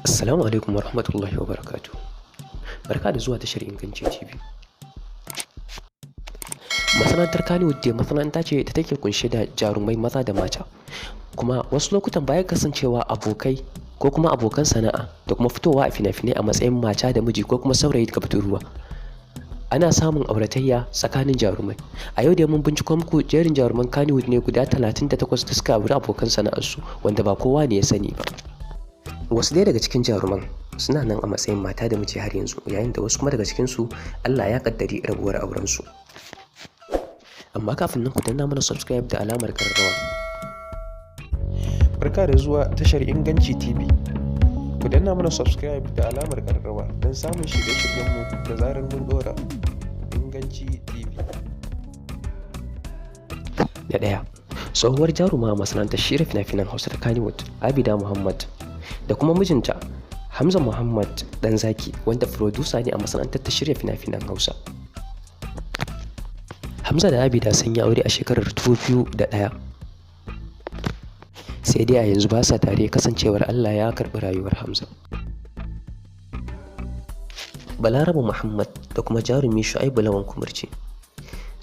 Assalamu alaikum wa rahmatullahi wa barakatuh. Barka da zuwa tashar Inganci TV. Masana'antar Kannywood dai masana'anta ce da take kunshe da jarumai maza da mata. Kuma wasu lokutan baya kasancewa abokai ko kuma abokan sana'a da kuma fitowa a fina-finai a matsayin mata da miji ko kuma saurayi da budurwa. Ana samun auratayya tsakanin jarumai. A yau dai mun binciko muku jerin jaruman Kannywood ne guda 38 da suka auri abokan sana'arsu wanda ba kowa ne ya sani ba. Wasu dai daga cikin jaruman suna nan a matsayin mata da miji har yanzu, yayin da wasu kuma daga cikinsu Allah ya kaddari rabuwar aurensu. Amma kafin nan ku danna mana subscribe da alamar karrawa. Barka da zuwa tashar Inganci TV. Ku danna mana subscribe da alamar karrawa don samun shirye-shiryenmu da zarar mun dora. Inganci TV. Na ɗaya, tsohuwar jaruma a masana'antar shirya fina-finan Hausa ta Kannywood, Abida Muhammad, da kuma mijinta Hamza Muhammad Danzaki, wanda furodusa ne a masana'antar ta shirya fina-finan Hausa. Hamza da Abida sun yi aure a shekarar 2001, sai dai a yanzu ba sa tare kasancewar Allah ya karɓi rayuwar Hamza. Balaraba Muhammad da kuma jarumi Shu'aibu Lawan Kumurci.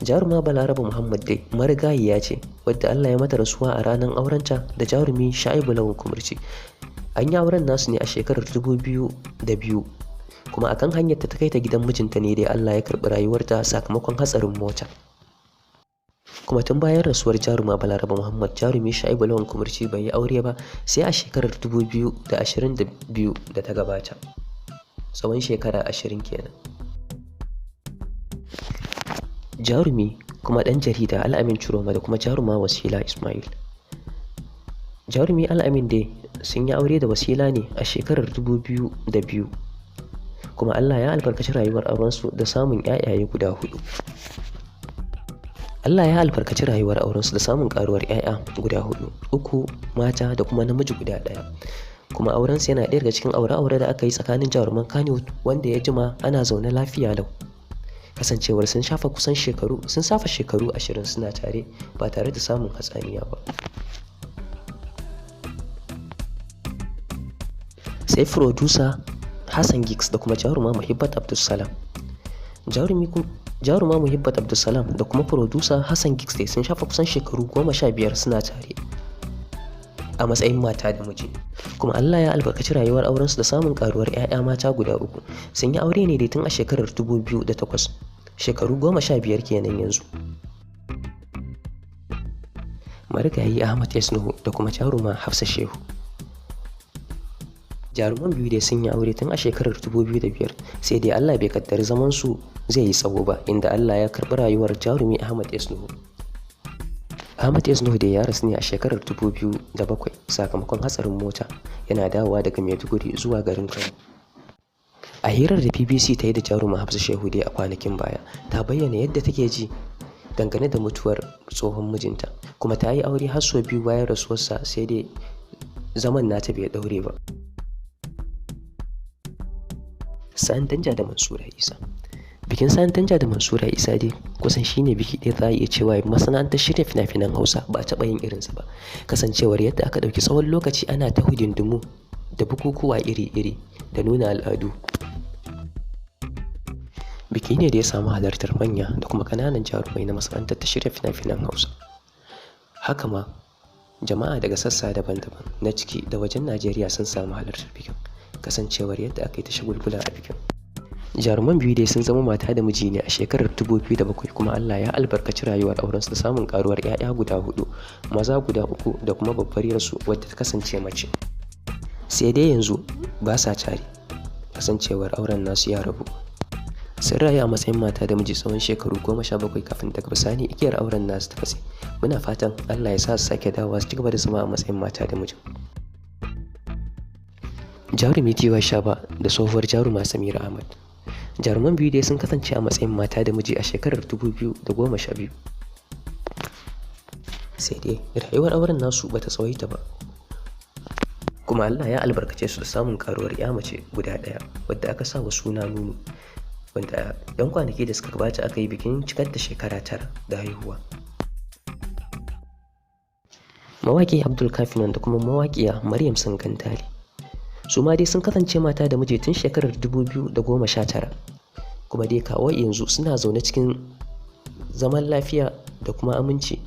Jaruma Balaraba Muhammad dai marigayiya ce wadda Allah ya mata rasuwa a ranar aurenta da jarumi Shu'aibu Lawan Kumurci. An yi auren nasu ne a shekarar 2002, kuma akan hanyar ta kai ta gidan mijinta ne dai Allah ya karɓi rayuwarta sakamakon hatsarin mota. Kuma tun bayan rasuwar jaruma Balaraba Muhammad, jarumi Shu'aibu Lawan Kumurci bai yi aure ba sai a shekarar 2022 da ta gabata. Tsawon shekara 20 kenan. Jarumi kuma ɗan jarida Al'amin Ciroma da kuma jaruma Wasila Ismail. Jarumi Al'amin dai sun yi aure da Wasila ne a shekarar 2002, kuma Allah ya albarkaci rayuwar aurensu da samun ƴaƴaye guda 4. Allah ya albarkaci rayuwar aurensu da samun karuwar ƴaƴa guda 4, 3 mata da kuma namiji guda 1. Kuma aurensu yana ɗaya daga cikin aure-aure da aka yi tsakanin jaruman Kannywood wanda ya jima ana zaune lafiya lau. Kasancewar sun shafa shekaru 20 suna tare ba tare da samun hatsaniya ba. Sai furodusa Hassan Giggs da kuma jaruma Muhibbat Abdulsalam. Jaruma Muhibbat Abdulsalam da kuma furodusa Hassan Giggs dai sun shafa shekaru 15 suna tare a matsayin mata da miji. Kuma Allah ya albarkaci rayuwar aurensu da samun karuwar 'ya'ya mata guda 3. Sun yi aure ne dai tun a shekarar 2008, shekaru 15 kenan yanzu. Marigayi Ahmad Yasnuhu da kuma jaruma Hafsa Shehu. Jaruman biyu dai sun yi aure tun a shekarar 2005, sai dai Allah bai kaddari zaman su zai yi tsawo ba, inda Allah ya karɓi rayuwar jarumi Ahmad Yasnuhu. Ahmad Yasnuhu dai ya rasu ne a shekarar 2007 sakamakon hatsarin mota yana dawowa daga Maiduguri zuwa garin Kano. A hirar da BBC ta yi da jaruma Hafsa Shehu dai a kwanakin baya, ta bayyana yadda take ji dangane da mutuwar tsohon mijinta, kuma ta yi aure har sau 2 bayan rasuwarsa, sai dai zaman nata bai daure ba. Sani Danja da Mansura Isa. Bikin Sani Danja da Mansura Isa dai kusan shine biki ɗaya za a iya cewa masana'antar shirya fina-finan Hausa ba a taɓa yin irinsa ba, kasancewar yadda aka ɗauki tsawon lokaci ana ta hidindimu da bukukuwa iri-iri da nuna al'adu. Biki ne da ya samu halartar manya da kuma ƙananan jarumai na masana'antar ta shirya fina-finan Hausa. Haka ma jama'a daga sassa daban-daban na ciki da wajen Najeriya sun samu halartar bikin, kasancewar yadda aka yi ta shagulgula a bikin. Jaruman biyu dai sun zama mata da miji ne a shekarar 2007, kuma Allah ya albarkaci rayuwar aurensu da samun karuwar 'ya'ya guda 4, maza guda 3 da kuma babbar yarsu wadda ta kasance mace. Sai dai yanzu ba sa tare kasancewar auren nasu ya rabu. Sun rayu a matsayin mata da miji tsawon shekaru 17 kafin daga bisani igiyar auren nasu ta katse. Muna fatan Allah ya sa su sake dawowa su cigaba da zama a matsayin mata da miji. Jarumi Tiwa Shaba da tsohuwar jaruma Samira Ahmad. Jaruman biyu dai sun kasance a matsayin mata da miji a shekarar 2012. Sai dai rayuwar auren nasu bata tsawaita ba, kuma Allah ya albarkace su da samun karuwar 'ya mace guda 1 wadda aka sa wa suna Nunu, wanda 'yan kwanaki da suka gabata aka yi bikin cikar da shekara 9 da haihuwa. Mawaƙi Abdul Kafinan da kuma mawaƙiya Maryam Sangantali. Su ma dai sun kasance mata da miji tun shekarar 2019, kuma dai kawo yanzu suna zaune cikin zaman lafiya da kuma aminci.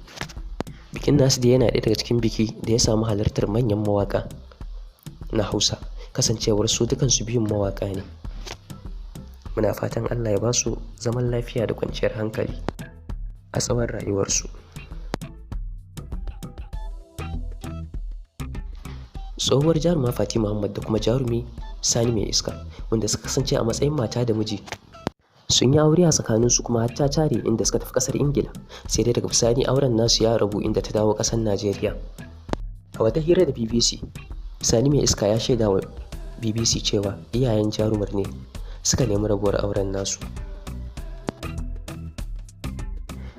Bikin nasu dai yana ɗaya daga cikin biki da ya samu halartar manyan mawaƙa na Hausa, kasancewar su dukansu biyun mawaƙa ne. Muna fatan Allah ya ba su zaman lafiya da kwanciyar hankali a tsawon rayuwarsu. Tsohuwar jaruma Fati Muhammad da kuma jarumi Sani Mai Iska, wanda suka kasance a matsayin mata da miji, sun yi aure a tsakaninsu kuma har ta tare inda suka tafi ƙasar Ingila, sai dai daga bisani auren nasu ya rabu inda ta dawo ƙasar Najeriya. A wata hira da BBC, Sani Mai Iska ya shaida wa BBC cewa iyayen jarumar ne suka nemi rabuwar auren nasu.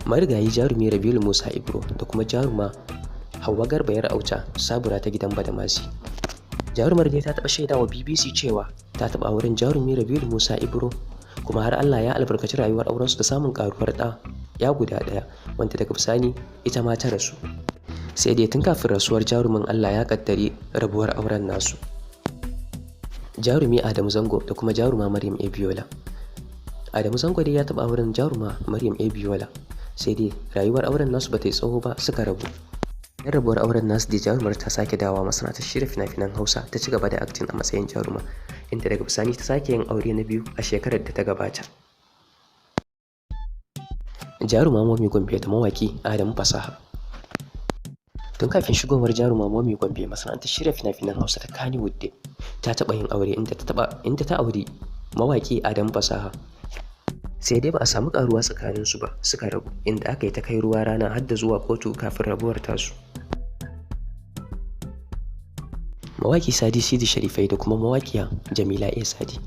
Marigayi jarumi Rabilu Musa Ibro da kuma jaruma Hauwa Garba yar Auta Sabura ta gidan Badamasi. Jarumar ne ta taɓa shaida wa BBC cewa ta taɓa auren jarumi Rabilu Musa Ibro, kuma har Allah ya albarkaci rayuwar aurensu da samun ƙaruwar ɗa ya guda ɗaya, wanda daga bisani ita ma ta rasu. Sai dai tun kafin rasuwar jarumin Allah ya ƙaddari rabuwar auren nasu. Jarumi Adamu Zango da kuma jaruma Maryam Abiola. Adamu Zango dai ya taɓa auren jaruma Maryam Abiola, sai dai rayuwar auren nasu ba ta yi tsawo ba, suka rabu. Yan rabuwar auren nasu da jarumar ta sake dawowa masana'antar shirya fina-finan Hausa, ta ci gaba da acting a matsayin jaruma, inda daga bisani ta sake yin aure na biyu a shekarar da ta gabata. Jaruma Momi Gombe da mawaki Adamu Fasaha. Tun kafin shigowar jaruma Momi Gombe masana'antar shirya fina-finan Hausa ta Kannywood, ta taɓa yin aure inda ta auri mawaki Adamu Fasaha. Sai dai ba a samu karuwa tsakaninsu ba, suka rabu, inda aka yi ta kai ruwa rana har da zuwa kotu kafin rabuwar tasu. Mawaki Sadi Sidi Sharifai da kuma mawakiya Jamila A Sadi,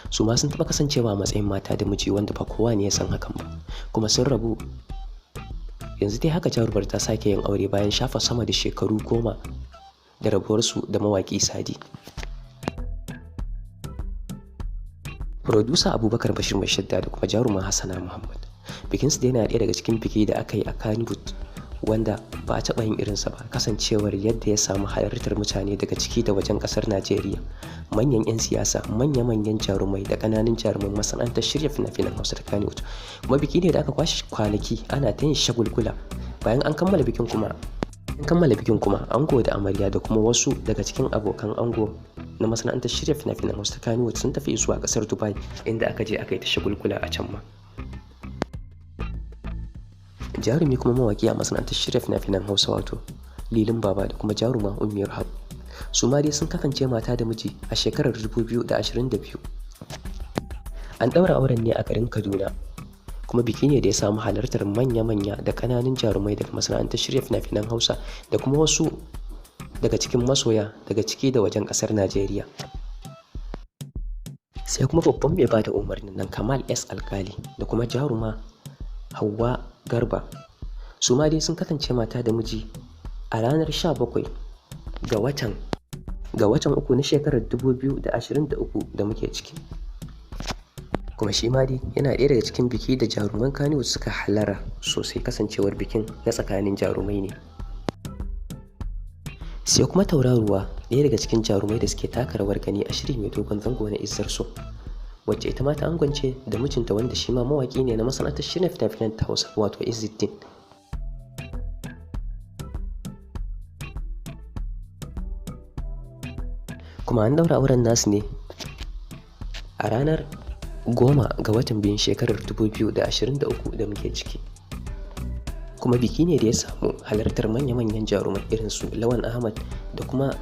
su ma sun taɓa kasancewa a matsayin mata da miji, wanda ba kowa ne ya san hakan ba, kuma sun rabu. Yanzu dai haka jarumar ta sake yin aure bayan shafa sama da shekaru 10 da rabuwarsu da mawaki Sadi. Producer Abubakar Bashir Mai Shadda da kuma jaruma Hassana Muhammad. Bikinsu dai yana ɗaya daga cikin biki da aka yi a Kannywood, wanda ba a taɓa yin irinsa ba, kasancewar yadda ya samu halartar mutane daga ciki da wajen ƙasar Najeriya, manyan 'yan siyasa, manya-manyan jarumai da ƙananan jaruman masana'antar shirya fina-finan Hausa ta Kannywood. Kuma biki ne da aka kwashe kwanaki ana ta yin shagulgula. Bayan an kammala bikin kuma ango da amarya da kuma wasu daga cikin abokan ango na masana'antar shirya fina-finan Hausa ta Kannywood sun tafi zuwa ƙasar Dubai, inda aka je aka yi ta shagulgula a can ma. Jarumi kuma mawaki a masana'antar shirya fina-finan Hausa wato Lilin Baba da kuma jaruma Ummi Rahab, su ma dai sun kasance mata da miji a shekarar 2022. An ɗaura auren ne a garin Kaduna, kuma biki ne da ya samu halartar manya-manya da ƙananan jarumai daga masana'antar shirya fina-finan Hausa da kuma wasu daga cikin masoya daga ciki da wajen ƙasar Najeriya. Sai kuma babban mai bada umarnin nan Kamal S. Alkali da kuma jaruma Hauwa Garba, su ma dai sun kasance mata da miji a ranar 17 ga watan uku na shekarar 2023 da muke ciki. Kuma shi ma dai yana ɗaya daga cikin biki da jaruman Kannywood suka halara sosai, kasancewar bikin na tsakanin jarumai ne. Sai kuma tauraruwa ɗaya daga cikin jarumai da suke taka rawar gani a shiri mai dogon zango na Izzar So, wacce ita ma ta angwance da mijinta wanda shi ma mawaƙi ne na masana'antar shirya fina-finan ta Hausa wato Izzuddin. Kuma an ɗaura auren nasu ne a ranar 10 ga watan biyun shekarar 2023 da muke ciki. Kuma biki ne da ya samu halartar manya-manyan jarumai irin su Lawan Ahmad da kuma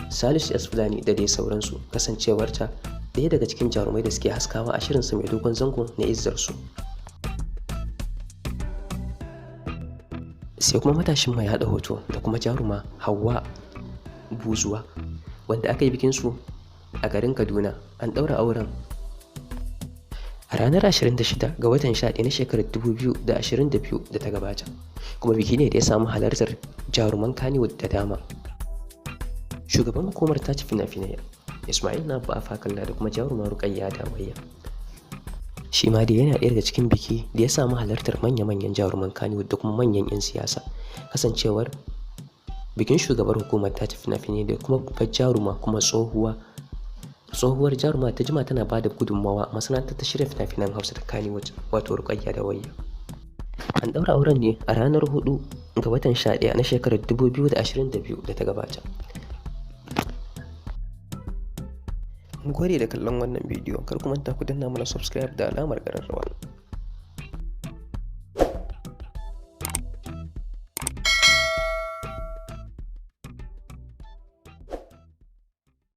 Salisu S. Fulani da dai sauransu, kasancewarta ɗaya daga cikin jarumai da suke haskawa a shirinsa mai dogon zango na Izzar So. Sai kuma matashin mai haɗa hoto da kuma jaruma Hauwa Buzuwa, wanda aka yi bikinsu a garin Kaduna. An ɗaura auren a ranar 26 ga watan 11 na shekarar 2022 da ta gabata, kuma biki ne da ya samu halartar jaruman Kannywood da dama. Shugaban hukumar tace fina-finai Ismail na Afakalla da kuma jaruma Rukayya Dawayya, shi ma dai yana ɗaya daga cikin biki da ya samu halartar manya-manyan jaruman Kannywood da kuma manyan 'yan siyasa, kasancewar bikin shugabar hukumar tace fina-finai da kuma babbar jaruma kuma tsohuwa tsohuwar jaruma ta jima tana ba da gudunmawa a masana'antar ta shirya fina-finan Hausa ta Kannywood, wato Rukayya Dawayya. An ɗaura auren ne a ranar 4 ga watan 11 na shekarar 2022 da ta gabata. Mun gode da kallon wannan bidiyo, kar ku manta ku danna mana subscribe da alamar ƙararrawa.